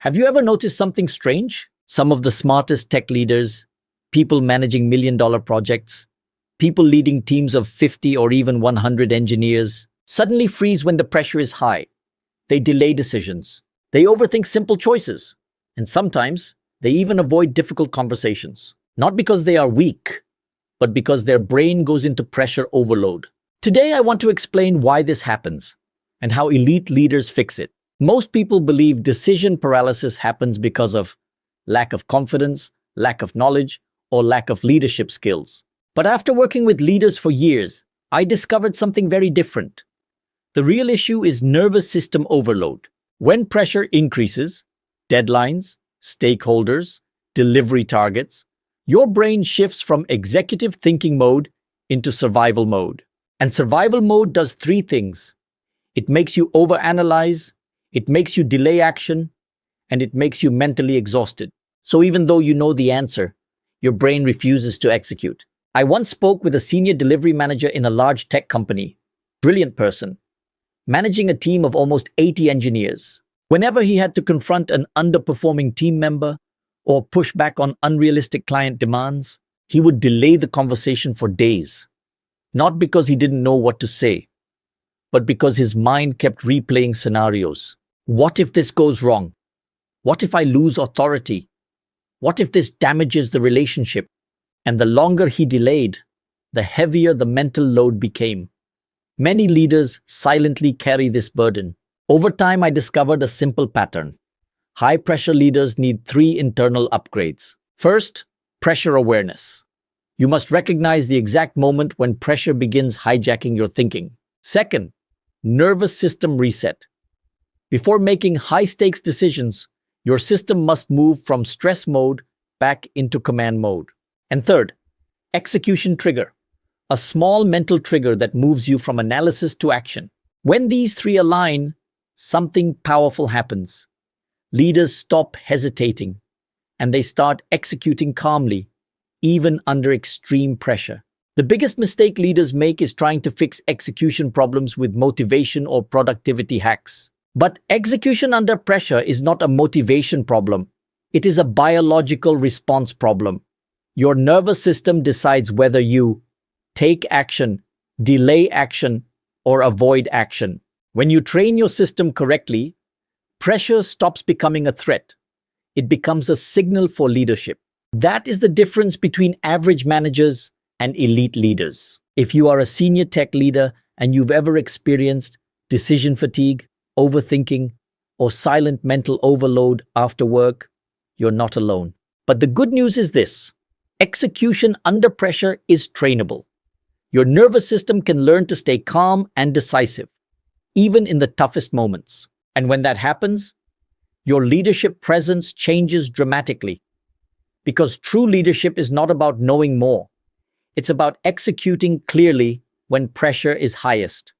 Have you ever noticed something strange? Some of the smartest tech leaders, people managing million-dollar projects, people leading teams of 50 or even 100 engineers, suddenly freeze when the pressure is high. They delay decisions. They overthink simple choices. And sometimes, they even avoid difficult conversations. Not because they are weak, but because their brain goes into pressure overload. Today, I want to explain why this happens and how elite leaders fix it. Most people believe decision paralysis happens because of lack of confidence, lack of knowledge, or lack of leadership skills. But after working with leaders for years, I discovered something very different. The real issue is nervous system overload. When pressure increases, deadlines, stakeholders, delivery targets, your brain shifts from executive thinking mode into survival mode. And survival mode does three things. It makes you overanalyze, it makes you delay action, and it makes you mentally exhausted. So even though you know the answer, your brain refuses to execute. I once spoke with a senior delivery manager in a large tech company. Brilliant person, managing a team of almost 80 engineers. Whenever he had to confront an underperforming team member or push back on unrealistic client demands, he would delay the conversation for days. Not because he didn't know what to say, but because his mind kept replaying scenarios. What if this goes wrong? What if I lose authority? What if this damages the relationship? And the longer he delayed, the heavier the mental load became. Many leaders silently carry this burden. Over time, I discovered a simple pattern. High-pressure leaders need three internal upgrades. First, pressure awareness. You must recognize the exact moment when pressure begins hijacking your thinking. Second, nervous system reset. Before making high-stakes decisions, your system must move from stress mode back into command mode. And third, execution trigger. A small mental trigger that moves you from analysis to action. When these three align, something powerful happens. Leaders stop hesitating, and they start executing calmly, even under extreme pressure. The biggest mistake leaders make is trying to fix execution problems with motivation or productivity hacks. But execution under pressure is not a motivation problem. It is a biological response problem. Your nervous system decides whether you take action, delay action, or avoid action. When you train your system correctly, pressure stops becoming a threat. It becomes a signal for leadership. That is the difference between average managers and elite leaders. If you are a senior tech leader and you've ever experienced decision fatigue, overthinking, or silent mental overload after work, you're not alone. But the good news is this: execution under pressure is trainable. Your nervous system can learn to stay calm and decisive, even in the toughest moments. And when that happens, your leadership presence changes dramatically. Because true leadership is not about knowing more. It's about executing clearly when pressure is highest.